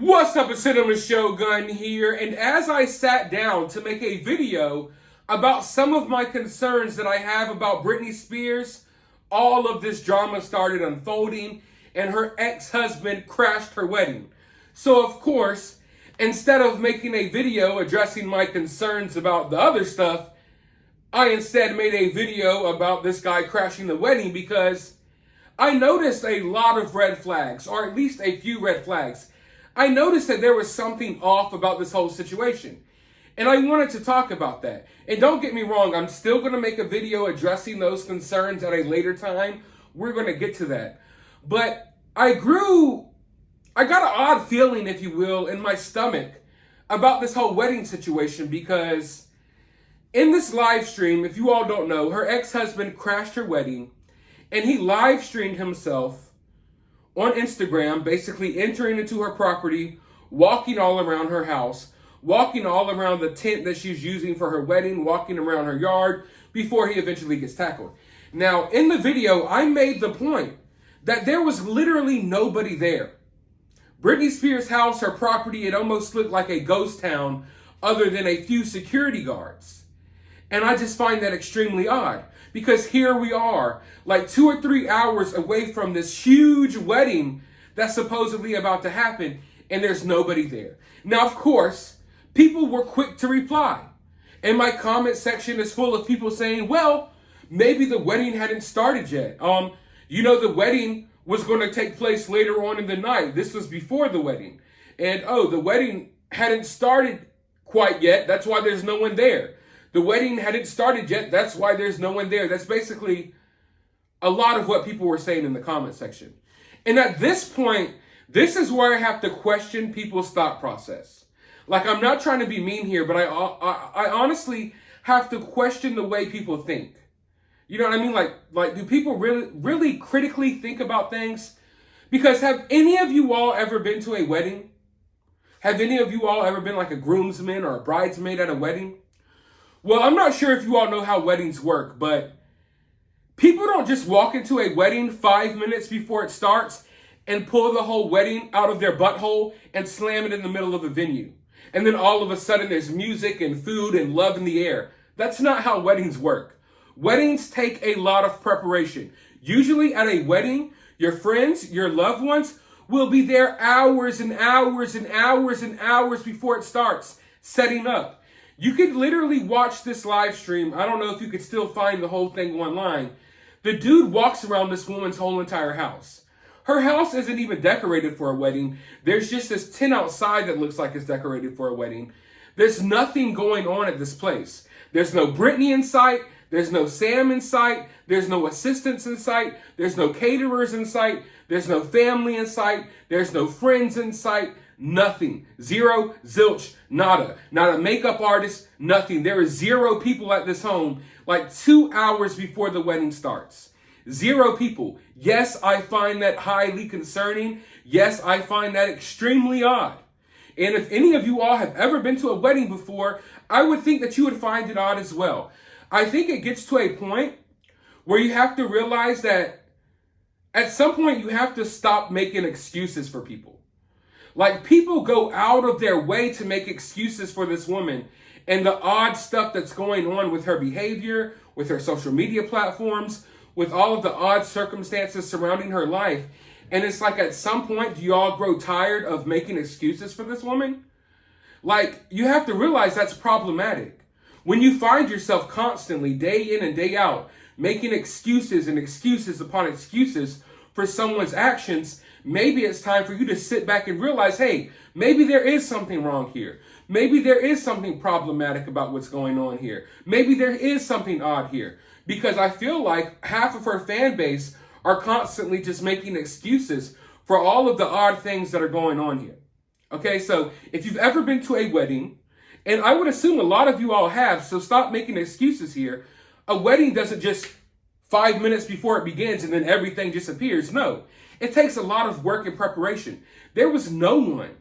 What's up, it's Cinema Shogun here, and as I sat down to make a video about some of my concerns that I have about Britney Spears, all of this drama started unfolding, and her ex-husband crashed her wedding. So of course, instead of making a video addressing my concerns about the other stuff, I instead made a video about this guy crashing the wedding because I noticed a lot of red flags, or at least a few red flags. I noticed that there was something off about this whole situation, and I wanted to talk about that. And don't get me wrong, I'm still going to make a video addressing those concerns at a later time. We're going to get to that. But I got an odd feeling, if you will, in my stomach about this whole wedding situation because in this live stream, if you all don't know, her ex-husband crashed her wedding, and he live streamed himself on Instagram, basically entering into her property, walking all around her house, walking all around the tent that she's using for her wedding, walking around her yard before he eventually gets tackled. Now, in the video, I made the point that there was literally nobody there. Britney Spears' house, her property, it almost looked like a ghost town other than a few security guards. And I just find that extremely odd. Because here we are, like 2 or 3 hours away from this huge wedding that's supposedly about to happen, and there's nobody there. Now, of course, people were quick to reply. And my comment section is full of people saying, well, maybe the wedding hadn't started yet. The wedding was going to take place later on in the night. This was before the wedding. And, the wedding hadn't started quite yet. That's why there's no one there. The wedding hadn't started yet. That's why there's no one there. That's basically a lot of what people were saying in the comment section. And at this point, this is where I have to question people's thought process. Like, I'm not trying to be mean here, but I honestly have to question the way people think. You know what I mean? Like, do people really critically think about things? Because have any of you all ever been to a wedding? Have any of you all ever been like a groomsman or a bridesmaid at a wedding? Well, I'm not sure if you all know how weddings work, but people don't just walk into a wedding 5 minutes before it starts and pull the whole wedding out of their butthole and slam it in the middle of the venue. And then all of a sudden there's music and food and love in the air. That's not how weddings work. Weddings take a lot of preparation. Usually at a wedding, your friends, your loved ones will be there hours and hours and hours and hours before it starts, setting up. You could literally watch this live stream. I don't know if you could still find the whole thing online. The dude walks around this woman's whole entire house. Her house isn't even decorated for a wedding. There's just this tent outside that looks like it's decorated for a wedding. There's nothing going on at this place. There's no Britney in sight. There's no Sam in sight. There's no assistants in sight. There's no caterers in sight. There's no family in sight. There's no friends in sight. Nothing. Zero, zilch, nada. Not a makeup artist, nothing. There is 0 people at this home like 2 hours before the wedding starts. 0 people. Yes, I find that highly concerning. Yes, I find that extremely odd. And if any of you all have ever been to a wedding before, I would think that you would find it odd as well. I think it gets to a point where you have to realize that at some point you have to stop making excuses for people. Like, people go out of their way to make excuses for this woman and the odd stuff that's going on with her behavior, with her social media platforms, with all of the odd circumstances surrounding her life. And it's like, at some point, do you all grow tired of making excuses for this woman? Like, you have to realize that's problematic. When you find yourself constantly, day in and day out, making excuses and excuses upon excuses for someone's actions, maybe it's time for you to sit back and realize, hey, maybe there is something wrong here. Maybe there is something problematic about what's going on here. Maybe there is something odd here. Because I feel like half of her fan base are constantly just making excuses for all of the odd things that are going on here. Okay, so if you've ever been to a wedding, and I would assume a lot of you all have, so stop making excuses here. A wedding doesn't just 5 minutes before it begins and then everything disappears. No, it takes a lot of work and preparation. There was no one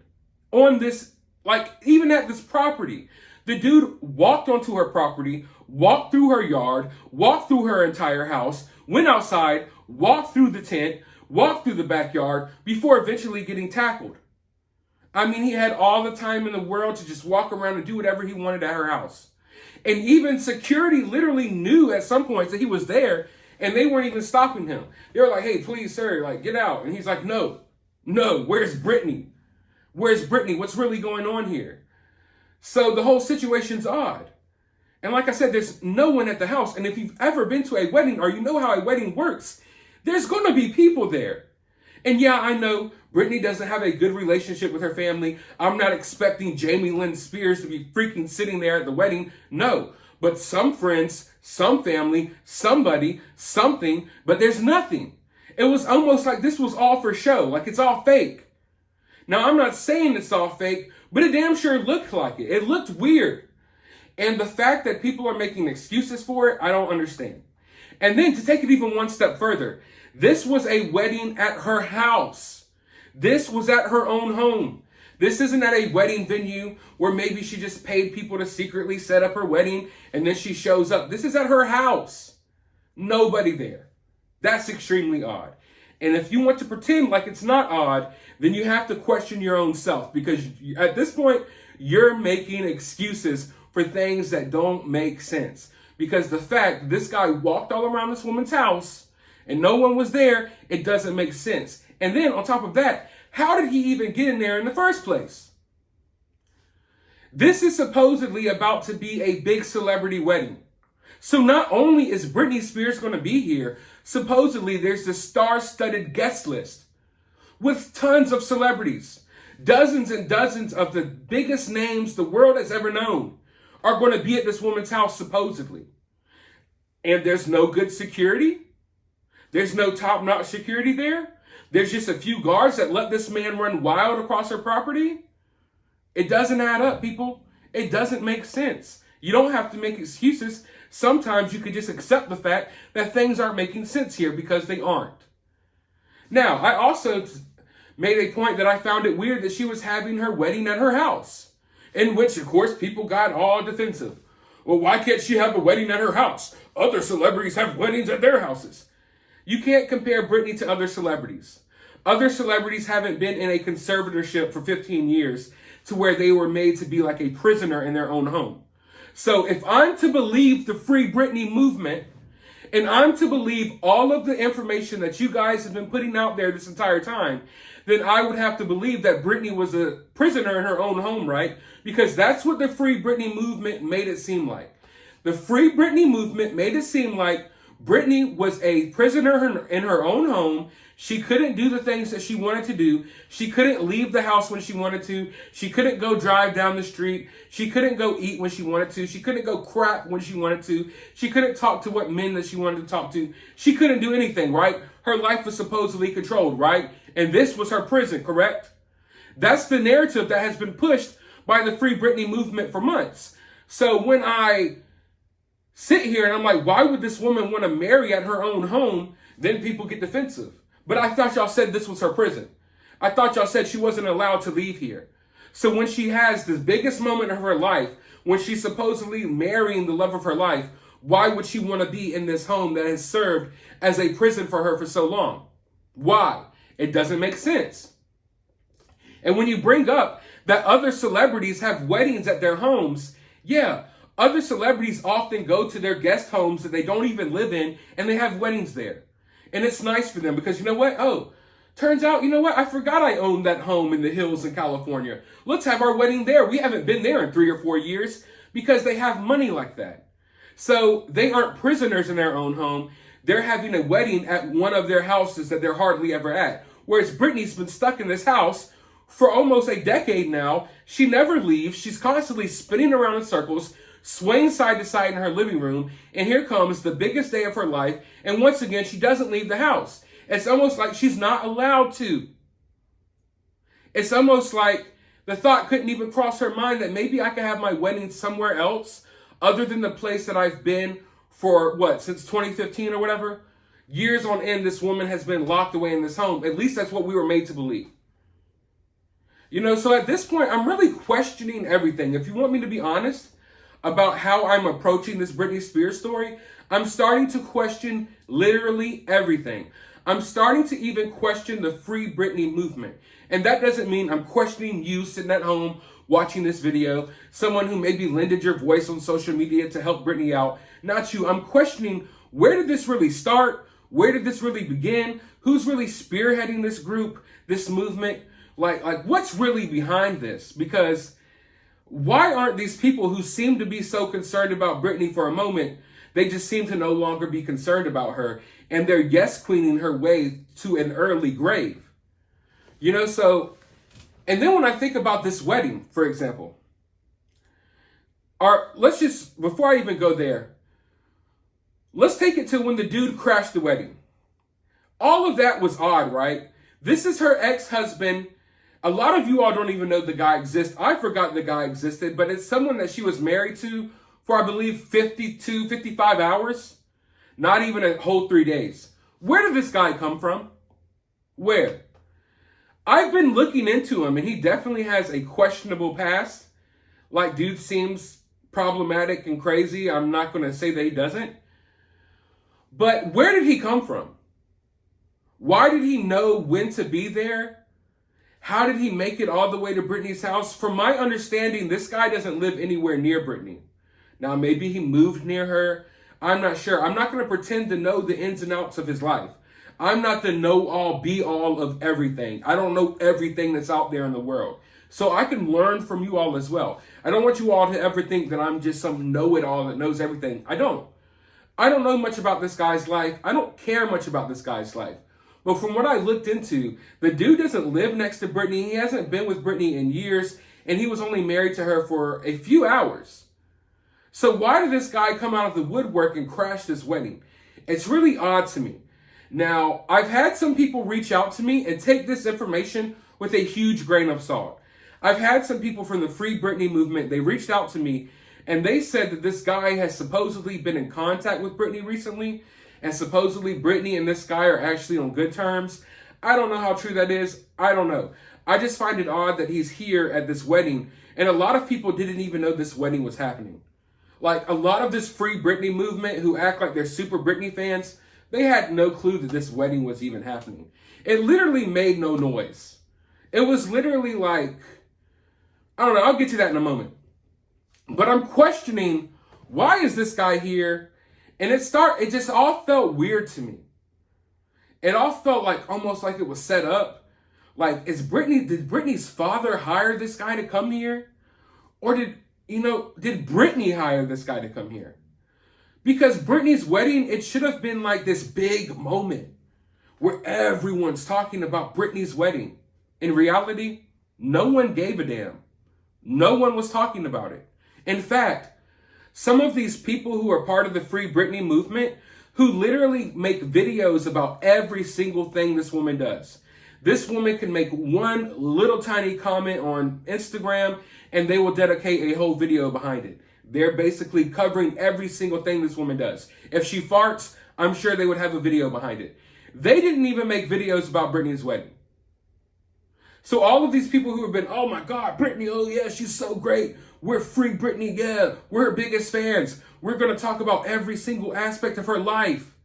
on this, like, even at this property. The dude walked onto her property, walked through her yard, walked through her entire house, went outside, walked through the tent, walked through the backyard before eventually getting tackled. I mean, he had all the time in the world to just walk around and do whatever he wanted at her house. And even security literally knew at some points that he was there, and they weren't even stopping him. They were like, hey, please, sir, like, get out. And he's like, no, where's Britney? Where's Britney? What's really going on here? So the whole situation's odd. And like I said, there's no one at the house. And if you've ever been to a wedding or you know how a wedding works, there's going to be people there. And yeah, I know Britney doesn't have a good relationship with her family. I'm not expecting Jamie Lynn Spears to be freaking sitting there at the wedding. No, but some friends, some family, somebody, something, but there's nothing. It was almost like this was all for show, like it's all fake. Now, I'm not saying it's all fake, but it damn sure looked like it. It looked weird. And the fact that people are making excuses for it, I don't understand. And then to take it even one step further, this was a wedding at her house. This was at her own home. This isn't at a wedding venue where maybe she just paid people to secretly set up her wedding and then she shows up. This is at her house. Nobody there. That's extremely odd. And if you want to pretend like it's not odd, then you have to question your own self, because at this point, you're making excuses for things that don't make sense. Because the fact this guy walked all around this woman's house and no one was there, it doesn't make sense. And then on top of that, how did he even get in there in the first place? This is supposedly about to be a big celebrity wedding. So not only is Britney Spears going to be here, supposedly there's this star-studded guest list with tons of celebrities. Dozens and dozens of the biggest names the world has ever known are going to be at this woman's house, supposedly. And there's no good security. There's no top-notch security there. There's just a few guards that let this man run wild across her property. It doesn't add up, people. It doesn't make sense. You don't have to make excuses. Sometimes you could just accept the fact that things aren't making sense here, because they aren't. Now, I also made a point that I found it weird that she was having her wedding at her house, in which, of course, people got all defensive. Well, why can't she have a wedding at her house? Other celebrities have weddings at their houses. You can't compare Britney to other celebrities. Other celebrities haven't been in a conservatorship for 15 years to where they were made to be like a prisoner in their own home. So if I'm to believe the Free Britney movement, and I'm to believe all of the information that you guys have been putting out there this entire time, then I would have to believe that Britney was a prisoner in her own home, right? Because that's what the Free Britney movement made it seem like. The Free Britney movement made it seem like Britney was a prisoner in her own home. She couldn't do the things that she wanted to do. She couldn't leave the house when she wanted to. She couldn't go drive down the street. She couldn't go eat when she wanted to. She couldn't go crap when she wanted to. She couldn't talk to what men that she wanted to talk to. She couldn't do anything, right? Her life was supposedly controlled, right? And this was her prison, correct? That's the narrative that has been pushed by the Free Britney movement for months. So when I sit here and I'm like, why would this woman want to marry at her own home? Then people get defensive. But I thought y'all said this was her prison. I thought y'all said she wasn't allowed to leave here. So when she has this biggest moment of her life, when she's supposedly marrying the love of her life, why would she want to be in this home that has served as a prison for her for so long? Why? It doesn't make sense. And when you bring up that other celebrities have weddings at their homes, yeah, other celebrities often go to their guest homes that they don't even live in, and they have weddings there. And it's nice for them because you know what? Oh, turns out, you know what? I forgot I owned that home in the hills in California. Let's have our wedding there. We haven't been there in 3 or 4 years, because they have money like that. So they aren't prisoners in their own home. They're having a wedding at one of their houses that they're hardly ever at. Whereas Britney's been stuck in this house for almost a decade now. She never leaves. She's constantly spinning around in circles, swaying side to side in her living room, and here comes the biggest day of her life, and once again, she doesn't leave the house. It's almost like she's not allowed to. It's almost like the thought couldn't even cross her mind that maybe I could have my wedding somewhere else other than the place that I've been for, since 2015 or whatever? Years on end, this woman has been locked away in this home. At least that's what we were made to believe. You know, so at this point, I'm really questioning everything. If you want me to be honest about how I'm approaching this Britney Spears story, I'm starting to question literally everything. I'm starting to even question the Free Britney movement. And that doesn't mean I'm questioning you sitting at home watching this video, someone who maybe lended your voice on social media to help Britney out. Not you. I'm questioning, where did this really start? Where did this really begin? Who's really spearheading this group, this movement? Like what's really behind this? Because why aren't these people who seem to be so concerned about Britney for a moment, they just seem to no longer be concerned about her, and they're yes queening her way to an early grave? You know, so, and then when I think about this wedding, for example, let's just, before I even go there, let's take it to when the dude crashed the wedding. All of that was odd, right? This is her ex-husband. A lot of you all don't even know the guy exists. I forgot the guy existed, but it's someone that she was married to for, I believe, 55 hours. Not even a whole 3 days. Where did this guy come from? Where? I've been looking into him, and he definitely has a questionable past. Like, dude seems problematic and crazy. I'm not going to say that he doesn't. But where did he come from? Why did he know when to be there? How did he make it all the way to Britney's house? From my understanding, this guy doesn't live anywhere near Britney. Now, maybe he moved near her. I'm not sure. I'm not going to pretend to know the ins and outs of his life. I'm not the know-all, be-all of everything. I don't know everything that's out there in the world. So I can learn from you all as well. I don't want you all to ever think that I'm just some know-it-all that knows everything. I don't. I don't know much about this guy's life. I don't care much about this guy's life. But from what I looked into, the dude doesn't live next to Britney. He hasn't been with Britney in years, and he was only married to her for a few hours. So why did this guy come out of the woodwork and crash this wedding? It's really odd to me. Now, I've had some people reach out to me and take this information with a huge grain of salt. I've had some people from the Free Britney movement, they reached out to me and they said that this guy has supposedly been in contact with Britney recently, and supposedly Britney and this guy are actually on good terms. I don't know how true that is. I don't know. I just find it odd that he's here at this wedding, and a lot of people didn't even know this wedding was happening. Like, a lot of this Free Britney movement who act like they're super Britney fans, they had no clue that this wedding was even happening. It literally made no noise. It was literally like, I don't know, I'll get to that in a moment. But I'm questioning, why is this guy here? And it just all felt weird to me. It all felt like almost like it was set up. Like, did Britney's father hire this guy to come here? Or did Britney hire this guy to come here? Because Britney's wedding, it should have been like this big moment where everyone's talking about Britney's wedding. In reality, no one gave a damn. No one was talking about it. In fact, some of these people who are part of the Free Britney movement, who literally make videos about every single thing this woman does. This woman can make one little tiny comment on Instagram and they will dedicate a whole video behind it. They're basically covering every single thing this woman does. If she farts, I'm sure they would have a video behind it. They didn't even make videos about Britney's wedding. So all of these people who have been, oh my God, Britney, oh yeah, she's so great. We're Free Britney, yeah. We're her biggest fans. We're going to talk about every single aspect of her life.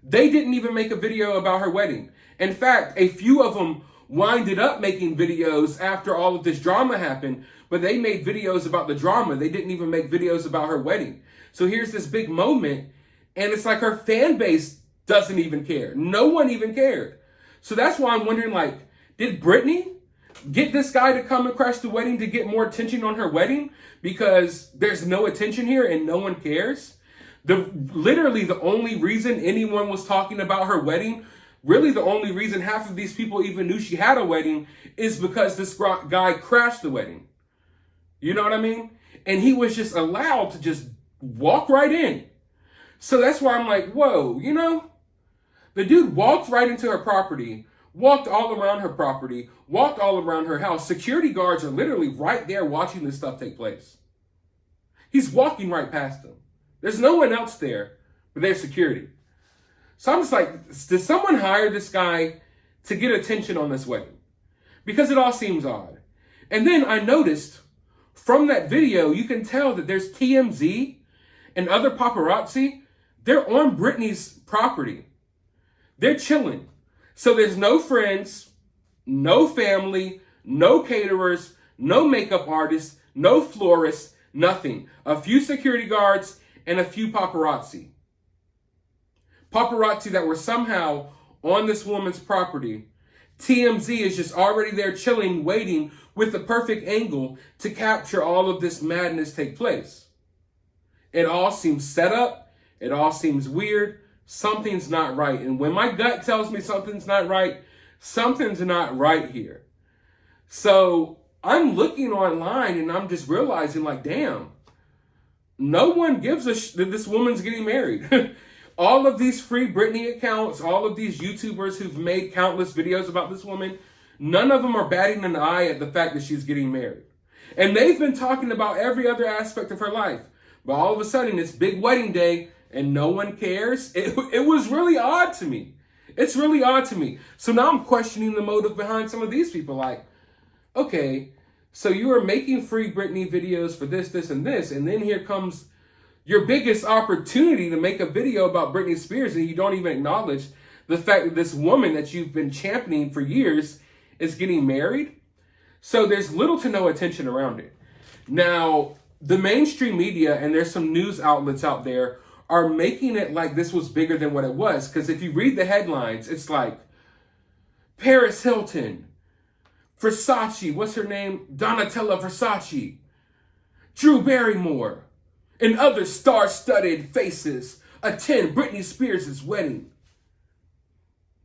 They didn't even make a video about her wedding. In fact, a few of them winded up making videos after all of this drama happened, but they made videos about the drama. They didn't even make videos about her wedding. So here's this big moment, and it's like her fan base doesn't even care. No one even cared. So that's why I'm wondering, like, did Britney get this guy to come and crash the wedding to get more attention on her wedding? Because there's no attention here and no one cares? Literally the only reason anyone was talking about her wedding, really the only reason half of these people even knew she had a wedding, is because this guy crashed the wedding. You know what I mean? And he was just allowed to just walk right in. So that's why I'm like, whoa, the dude walked right into her property, walked all around her property, walked all around her house. Security guards are literally right there watching this stuff take place. He's walking right past them. There's no one else there, but there's security. So I'm just like, did someone hire this guy to get attention on this wedding? Because it all seems odd. And then I noticed from that video, you can tell that there's TMZ and other paparazzi. They're on Britney's property. They're chilling. So there's no friends, no family, no caterers, no makeup artists, no florists, nothing. A few security guards and a few paparazzi. Paparazzi that were somehow on this woman's property. TMZ is just already there chilling, waiting with the perfect angle to capture all of this madness take place. It all seems set up. It all seems weird. Something's not right. And when my gut tells me something's not right, something's not right here. So I'm looking online and I'm just realizing, like, damn, no one gives a that this woman's getting married. All of these free Britney accounts, all of these YouTubers who've made countless videos about this woman, none of them are batting an eye at the fact that she's getting married. And they've been talking about every other aspect of her life. But all of a sudden, it's big wedding day and no one cares. It was really odd to me. It's really odd to me. So now I'm questioning the motive behind some of these people. Like, okay, so you are making free Britney videos for this, this, and this. And then here comes your biggest opportunity to make a video about Britney Spears, and you don't even acknowledge the fact that this woman that you've been championing for years is getting married. So there's little to no attention around it. Now, the mainstream media, and there's some news outlets out there, are making it like this was bigger than what it was. Because if you read the headlines, it's like Paris Hilton, Versace, what's her name? Donatella Versace, Drew Barrymore, and other star-studded faces attend Britney Spears' wedding.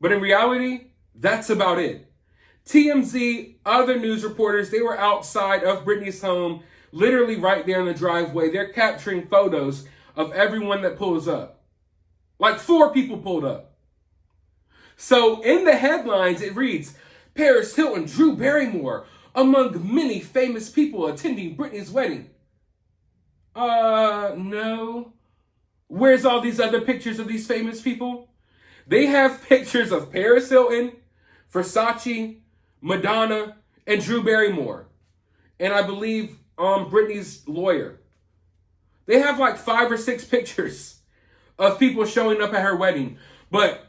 But in reality, that's about it. TMZ, other news reporters, they were outside of Britney's home, literally right there in the driveway. They're capturing photos of everyone that pulls up. Like 4 people pulled up. So in the headlines, it reads, Paris Hilton, Drew Barrymore, among many famous people attending Britney's wedding. No. Where's all these other pictures of these famous people? They have pictures of Paris Hilton, Versace, Madonna, and Drew Barrymore. And I believe Britney's lawyer. They have like 5 or 6 pictures of people showing up at her wedding. But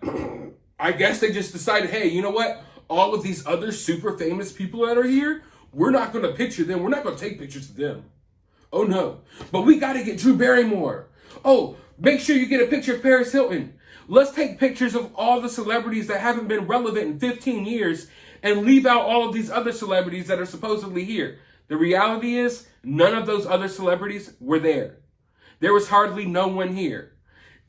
I guess they just decided, hey, you know what? All of these other super famous people that are here, we're not going to picture them. We're not going to take pictures of them. Oh, no. But we got to get Drew Barrymore. Oh, make sure you get a picture of Paris Hilton. Let's take pictures of all the celebrities that haven't been relevant in 15 years and leave out all of these other celebrities that are supposedly here. The reality is, none of those other celebrities were there. There was hardly no one here.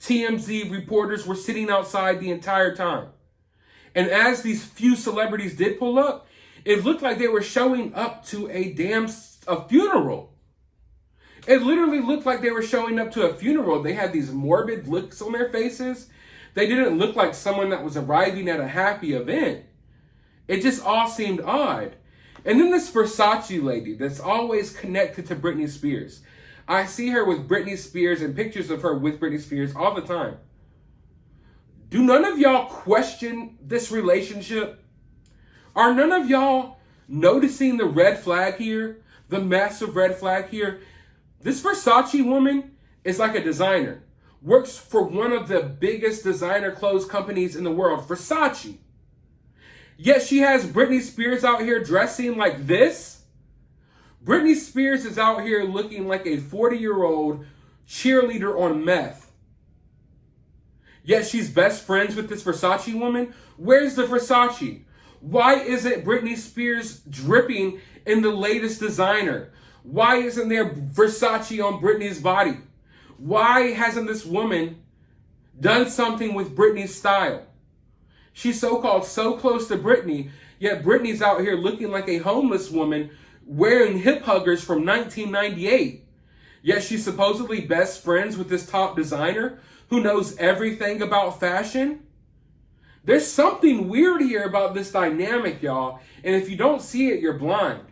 TMZ reporters were sitting outside the entire time. And as these few celebrities did pull up, it looked like they were showing up to a funeral. It literally looked like they were showing up to a funeral. They had these morbid looks on their faces. They didn't look like someone that was arriving at a happy event. It just all seemed odd. And then this Versace lady that's always connected to Britney Spears. I see her with Britney Spears and pictures of her with Britney Spears all the time. Do none of y'all question this relationship? Are none of y'all noticing the red flag here? The massive red flag here? This Versace woman is like a designer. Works for one of the biggest designer clothes companies in the world, Versace. Yet she has Britney Spears out here dressing like this. Britney Spears is out here looking like a 40-year-old cheerleader on meth. Yet she's best friends with this Versace woman. Where's the Versace? Why isn't Britney Spears dripping in the latest designer? Why isn't there Versace on Britney's body? Why hasn't this woman done something with Britney's style? She's so-called so close to Britney, yet Britney's out here looking like a homeless woman wearing hip huggers from 1998. Yet she's supposedly best friends with this top designer who knows everything about fashion. There's something weird here about this dynamic, y'all. And if you don't see it, you're blind.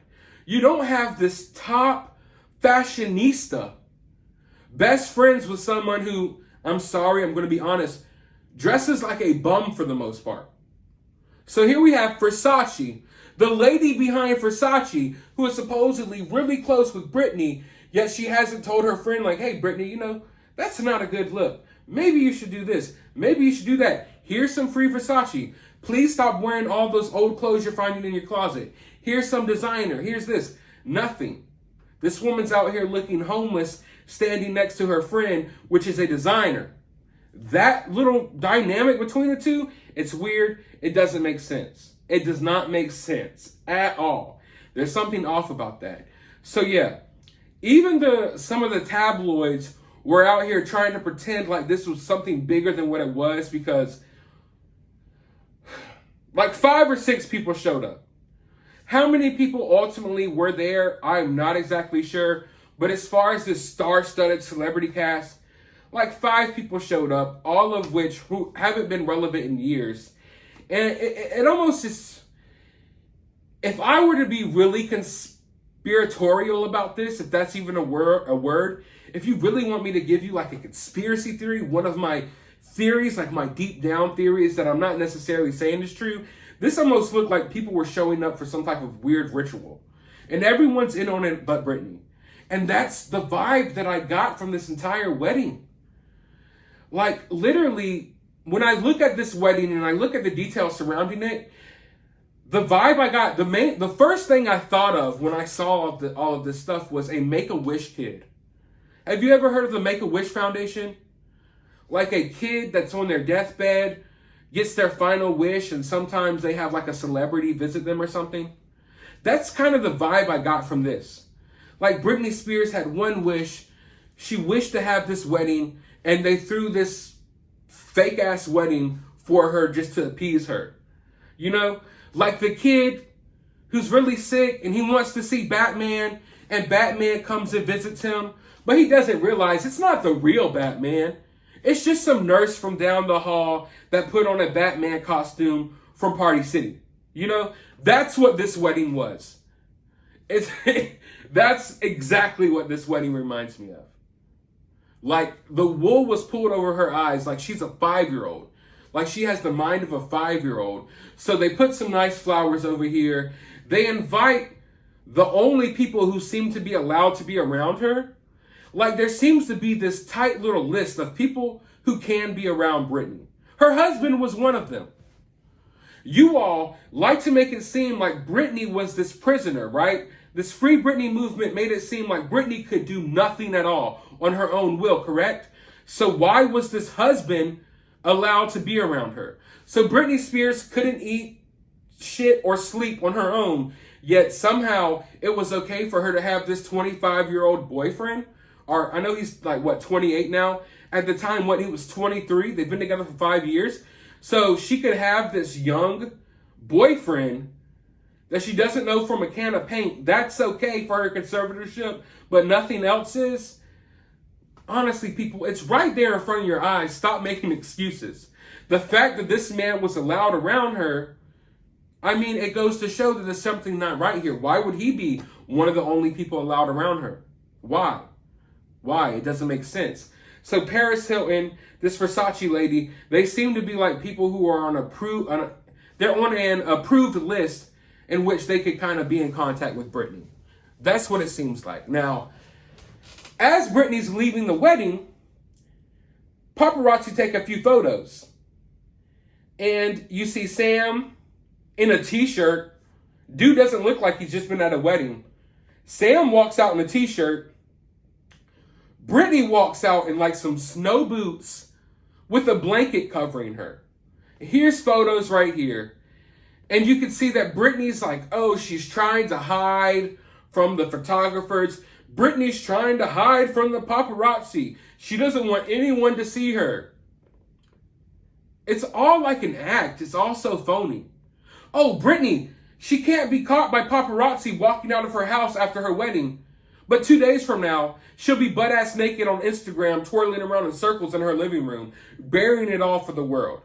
You don't have this top fashionista best friends with someone who, I'm sorry, I'm going to be honest, dresses like a bum for the most part. So here we have Versace, the lady behind Versace, who is supposedly really close with Britney, yet she hasn't told her friend, like, hey, Britney, you know, that's not a good look. Maybe you should do this. Maybe you should do that. Here's some free Versace. Please stop wearing all those old clothes you're finding in your closet. Here's some designer. Here's this. Nothing. This woman's out here looking homeless, standing next to her friend, which is a designer. That little dynamic between the two, it's weird. It doesn't make sense. It does not make sense at all. There's something off about that. So yeah, even some of the tabloids were out here trying to pretend like this was something bigger than what it was, because like 5 or 6 people showed up. How many people ultimately were there, I'm not exactly sure. But as far as this star-studded celebrity cast, like 5 people showed up, all of which who haven't been relevant in years. And it almost just, if I were to be really conspiratorial about this, if that's even a word, if you really want me to give you like a conspiracy theory, one of my theories, like my deep down theories that I'm not necessarily saying is true, this almost looked like people were showing up for some type of weird ritual. And everyone's in on it but Britney. And that's the vibe that I got from this entire wedding. Like, literally, when I look at this wedding and I look at the details surrounding it, the vibe I got, the first thing I thought of when I saw all of this stuff was a Make-A-Wish kid. Have you ever heard of the Make-A-Wish Foundation? Like a kid that's on their deathbed gets their final wish, and sometimes they have like a celebrity visit them or something. That's kind of the vibe I got from this. Like, Britney Spears had one wish. She wished to have this wedding, and they threw this fake-ass wedding for her just to appease her. You know? Like the kid who's really sick, and he wants to see Batman, and Batman comes and visits him, but he doesn't realize it's not the real Batman. It's just some nurse from down the hall that put on a Batman costume from Party City. You know? That's what this wedding was. That's exactly what this wedding reminds me of. Like, the wool was pulled over her eyes like she's a 5-year-old. Like, she has the mind of a 5-year-old. So they put some nice flowers over here. They invite the only people who seem to be allowed to be around her. Like, there seems to be this tight little list of people who can be around Britney. Her husband was one of them. You all like to make it seem like Britney was this prisoner, right? This Free Britney movement made it seem like Britney could do nothing at all on her own will, correct? So why was this husband allowed to be around her? So Britney Spears couldn't eat shit or sleep on her own, yet somehow it was okay for her to have this 25-year-old boyfriend. Or I know he's like, 28 now? At the time, he was 23. They've been together for 5 years. So she could have this young boyfriend that she doesn't know from a can of paint. That's okay for her conservatorship, but nothing else is. Honestly, people, it's right there in front of your eyes. Stop making excuses. The fact that this man was allowed around her, I mean, it goes to show that there's something not right here. Why would he be one of the only people allowed around her? Why? It doesn't make sense. So Paris Hilton, this Versace lady, they seem to be like people who are they're on an approved list in which they could kind of be in contact with Britney. That's what it seems like. Now, as Britney's leaving the wedding, paparazzi take a few photos. And you see Sam in a t-shirt. Dude doesn't look like he's just been at a wedding. Sam walks out in a t-shirt. Britney walks out in like some snow boots with a blanket covering her. Here's photos right here. And you can see that Britney's like, oh, she's trying to hide from the photographers. Britney's trying to hide from the paparazzi. She doesn't want anyone to see her. It's all like an act. It's all so phony. Oh, Britney, she can't be caught by paparazzi walking out of her house after her wedding. But 2 days from now, she'll be butt-ass naked on Instagram, twirling around in circles in her living room, burying it all for the world.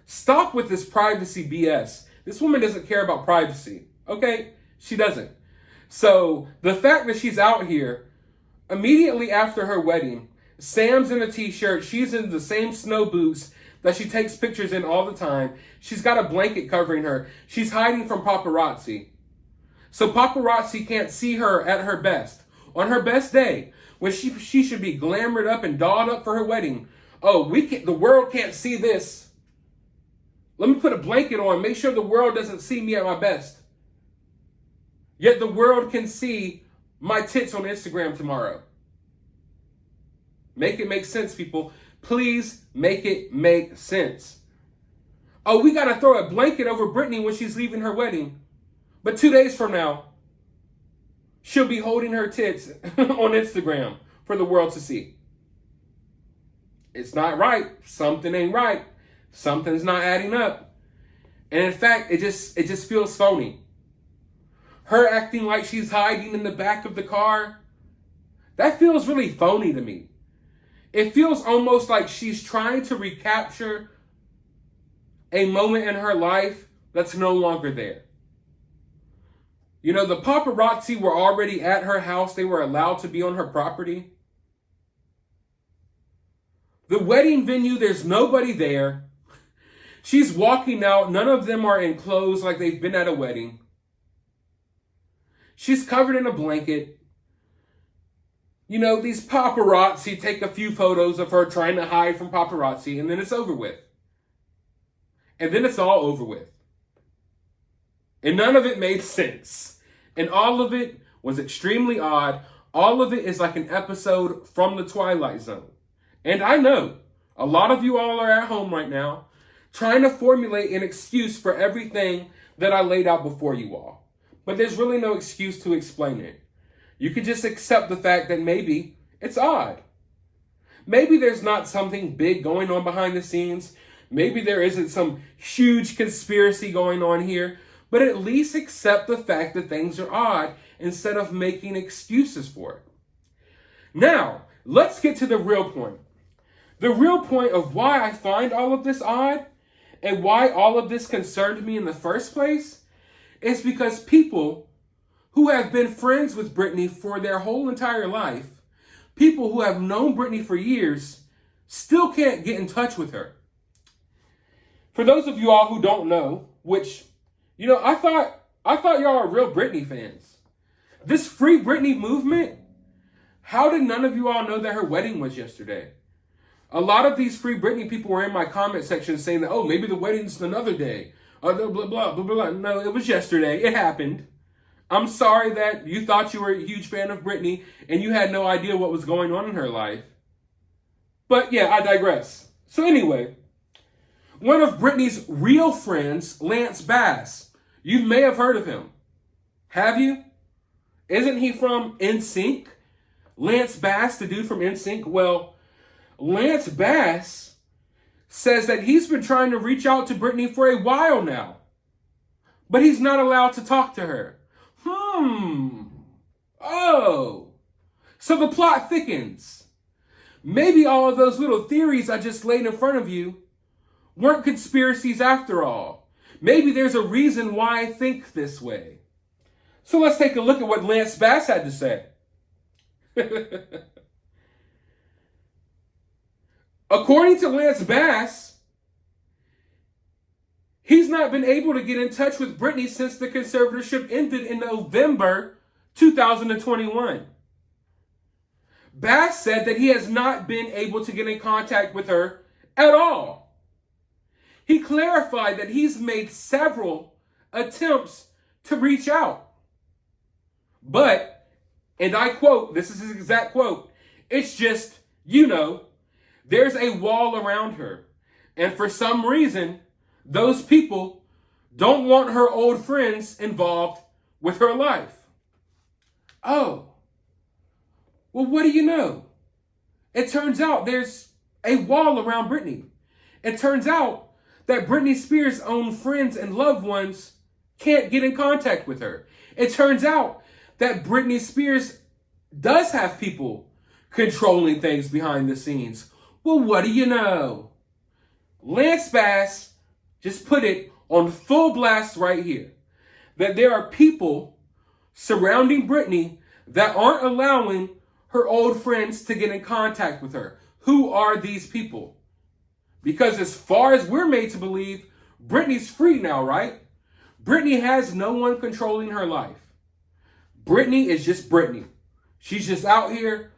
Stop with this privacy BS. This woman doesn't care about privacy, okay? She doesn't. So the fact that she's out here, immediately after her wedding, Sam's in a t-shirt, she's in the same snow boots that she takes pictures in all the time. She's got a blanket covering her. She's hiding from paparazzi. So paparazzi can't see her at her best. On her best day, when she should be glamored up and dolled up for her wedding. Oh, the world can't see this. Let me put a blanket on, make sure the world doesn't see me at my best. Yet the world can see my tits on Instagram tomorrow. Make it make sense, people. Please make it make sense. Oh, we got to throw a blanket over Britney when she's leaving her wedding. But 2 days from now, she'll be holding her tits on Instagram for the world to see. It's not right. Something ain't right. Something's not adding up. And in fact, it just feels phony. Her acting like she's hiding in the back of the car, that feels really phony to me. It feels almost like she's trying to recapture a moment in her life that's no longer there. You know, the paparazzi were already at her house. They were allowed to be on her property. The wedding venue, there's nobody there. She's walking out. None of them are in clothes like they've been at a wedding. She's covered in a blanket. You know, these paparazzi take a few photos of her trying to hide from paparazzi, and then it's over with. And then it's all over with. And none of it made sense. And all of it was extremely odd. All of it is like an episode from the Twilight Zone. And I know a lot of you all are at home right now trying to formulate an excuse for everything that I laid out before you all. But there's really no excuse to explain it. You can just accept the fact that maybe it's odd. Maybe there's not something big going on behind the scenes. Maybe there isn't some huge conspiracy going on here. But at least accept the fact that things are odd instead of making excuses for it. Now, let's get to the real point. The real point of why I find all of this odd and why all of this concerned me in the first place is because people who have been friends with Britney for their whole entire life, people who have known Britney for years, still can't get in touch with her. For those of you all who don't know, which, you know, I thought y'all are real Britney fans. This Free Britney movement, how did none of you all know that her wedding was yesterday? A lot of these Free Britney people were in my comment section saying that, oh, maybe the wedding's another day. Blah, blah, blah, blah, blah. No, it was yesterday. It happened. I'm sorry that you thought you were a huge fan of Britney and you had no idea what was going on in her life. But yeah, I digress. So anyway, one of Britney's real friends, Lance Bass, you may have heard of him. Have you? Isn't he from NSYNC? Lance Bass, the dude from NSYNC? Well, Lance Bass says that he's been trying to reach out to Britney for a while now, but he's not allowed to talk to her. Oh. So the plot thickens. Maybe all of those little theories I just laid in front of you weren't conspiracies after all. Maybe there's a reason why I think this way. So let's take a look at what Lance Bass had to say. According to Lance Bass, he's not been able to get in touch with Britney since the conservatorship ended in November 2021. Bass said that he has not been able to get in contact with her at all. He clarified that he's made several attempts to reach out. But, and I quote, this is his exact quote, it's just, you know, there's a wall around her. And for some reason, those people don't want her old friends involved with her life. Oh, well, what do you know? It turns out there's a wall around Britney. It turns out that Britney Spears' own friends and loved ones can't get in contact with her. It turns out that Britney Spears does have people controlling things behind the scenes. Well, what do you know? Lance Bass just put it on full blast right here that there are people surrounding Britney that aren't allowing her old friends to get in contact with her. Who are these people? Because as far as we're made to believe, Britney's free now, right? Britney has no one controlling her life. Britney is just Britney. She's just out here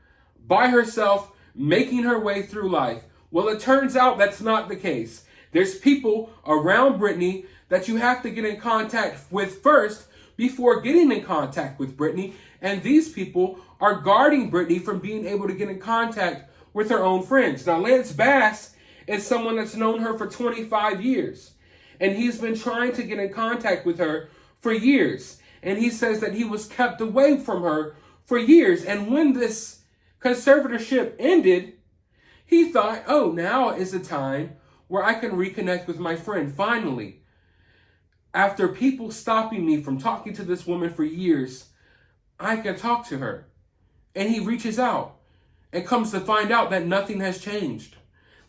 by herself, making her way through life. Well, it turns out that's not the case. There's people around Britney that you have to get in contact with first before getting in contact with Britney. And these people are guarding Britney from being able to get in contact with her own friends. Now, Lance Bass is someone that's known her for 25 years. And he's been trying to get in contact with her for years. And he says that he was kept away from her for years. And when this conservatorship ended, he thought, oh, now is the time where I can reconnect with my friend. Finally, after people stopping me from talking to this woman for years, I can talk to her. And he reaches out and comes to find out that nothing has changed.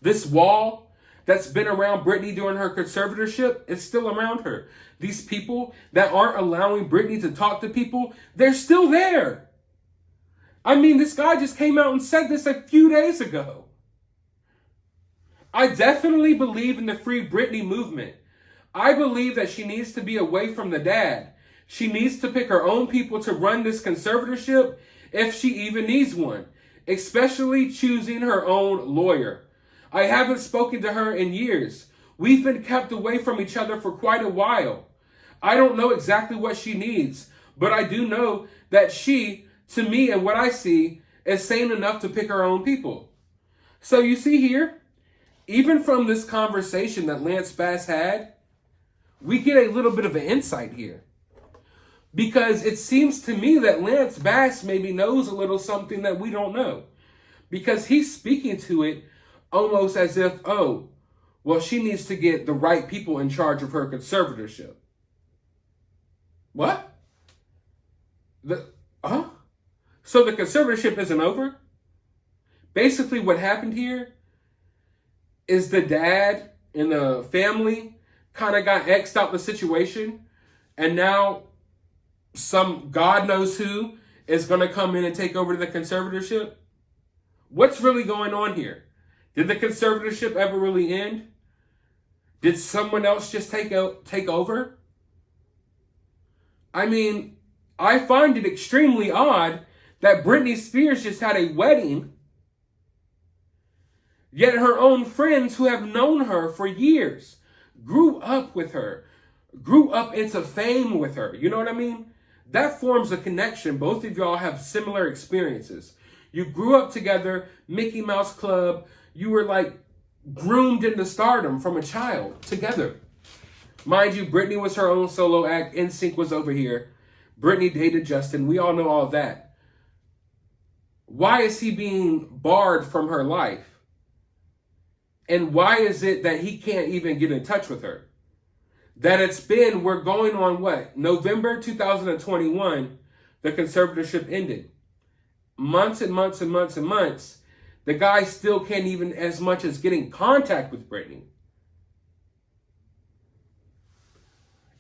This wall that's been around Britney during her conservatorship is still around her. These people that aren't allowing Britney to talk to people, they're still there. I mean, this guy just came out and said this a few days ago. I definitely believe in the Free Britney movement. I believe that she needs to be away from the dad. She needs to pick her own people to run this conservatorship if she even needs one, especially choosing her own lawyer. I haven't spoken to her in years. We've been kept away from each other for quite a while. I don't know exactly what she needs, but I do know that she, to me and what I see, is sane enough to pick her own people. So you see here, even from this conversation that Lance Bass had, we get a little bit of an insight here. Because it seems to me that Lance Bass maybe knows a little something that we don't know. Because he's speaking to it almost as if, oh, well, she needs to get the right people in charge of her conservatorship. What? So the conservatorship isn't over? Basically what happened here is the dad and the family kind of got X'd out the situation, and now some God knows who is going to come in and take over the conservatorship. What's really going on here? Did the conservatorship ever really end? Did someone else just take over? I mean, I find it extremely odd that Britney Spears just had a wedding, yet her own friends who have known her for years, grew up with her, grew up into fame with her. You know what I mean? That forms a connection. Both of y'all have similar experiences. You grew up together, Mickey Mouse Club. You were like groomed into stardom from a child together. Mind you, Britney was her own solo act. NSYNC was over here. Britney dated Justin. We all know all that. Why is he being barred from her life? And why is it that he can't even get in touch with her? That we're going on what? November 2021, the conservatorship ended. Months and months and months and months, the guy still can't even as much as get in contact with Britney.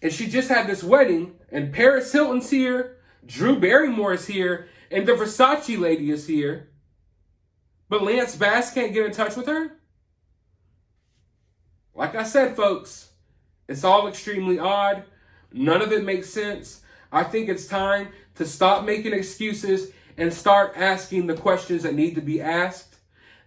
And she just had this wedding, and Paris Hilton's here, Drew Barrymore is here, and the Versace lady is here. But Lance Bass can't get in touch with her? Like I said, folks, it's all extremely odd. None of it makes sense. I think it's time to stop making excuses and start asking the questions that need to be asked.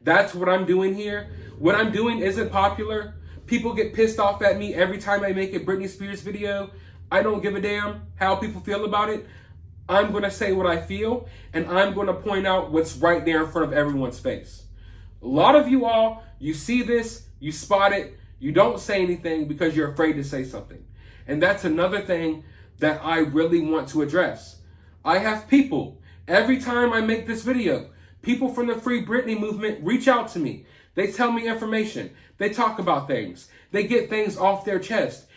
That's what I'm doing here. What I'm doing isn't popular. People get pissed off at me every time I make a Britney Spears video. I don't give a damn how people feel about it. I'm going to say what I feel, and I'm going to point out what's right there in front of everyone's face. A lot of you all, you see this, you spot it, you don't say anything because you're afraid to say something. And that's another thing that I really want to address. I have people, every time I make this video, people from the Free Britney movement reach out to me. They tell me information. They talk about things. They get things off their chest.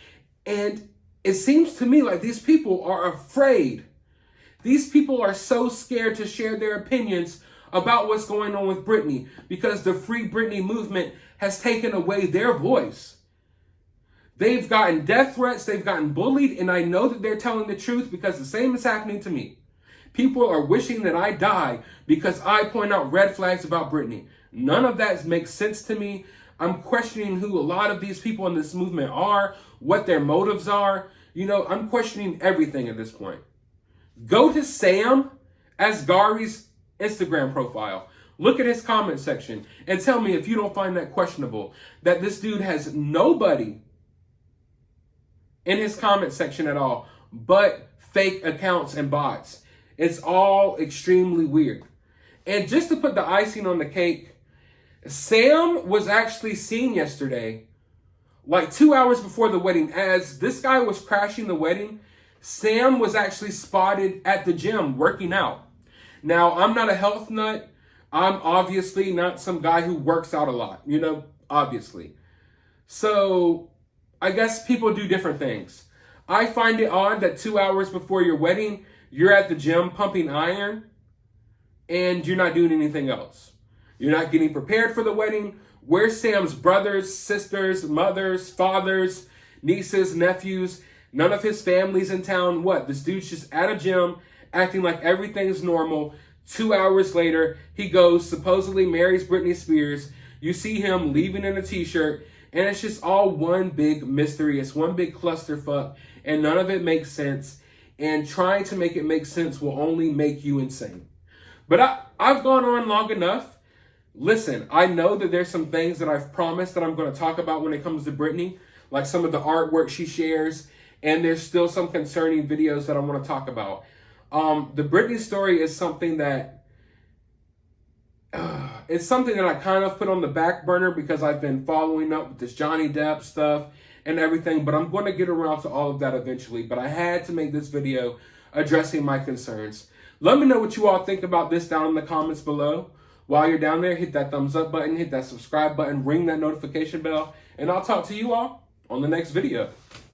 And it seems to me like these people are afraid. These people are so scared to share their opinions about what's going on with Britney because the Free Britney movement has taken away their voice. They've gotten death threats, they've gotten bullied, and I know that they're telling the truth because the same is happening to me. People are wishing that I die because I point out red flags about Britney. None of that makes sense to me. I'm questioning who a lot of these people in this movement are, what their motives are. You know, I'm questioning everything at this point. Go to Sam Asghari's Instagram profile. Look at his comment section and tell me if you don't find that questionable, that this dude has nobody in his comment section at all but fake accounts and bots. It's all extremely weird. And just to put the icing on the cake, Sam was actually seen yesterday, like 2 hours before the wedding. As this guy was crashing the wedding, Sam was actually spotted at the gym working out. Now, I'm not a health nut. I'm obviously not some guy who works out a lot, you know, obviously. So I guess people do different things. I find it odd that 2 hours before your wedding, you're at the gym pumping iron and you're not doing anything else. You're not getting prepared for the wedding. Where's Sam's brothers, sisters, mothers, fathers, nieces, nephews? None of his family's in town. What? This dude's just at a gym acting like everything's normal. 2 hours later, he goes, supposedly marries Britney Spears. You see him leaving in a t-shirt, and it's just all one big mystery. It's one big clusterfuck, and none of it makes sense. And trying to make it make sense will only make you insane. But I've gone on long enough. Listen, I know that there's some things that I've promised that I'm going to talk about when it comes to Britney, like some of the artwork she shares, and there's still some concerning videos that I want to talk about. The Britney story is something that it's something that I kind of put on the back burner because I've been following up with this Johnny Depp stuff and everything, but I'm going to get around to all of that eventually. But I had to make this video addressing my concerns. Let me know what you all think about this down in the comments below. While you're down there, hit that thumbs up button, hit that subscribe button, ring that notification bell, and I'll talk to you all on the next video.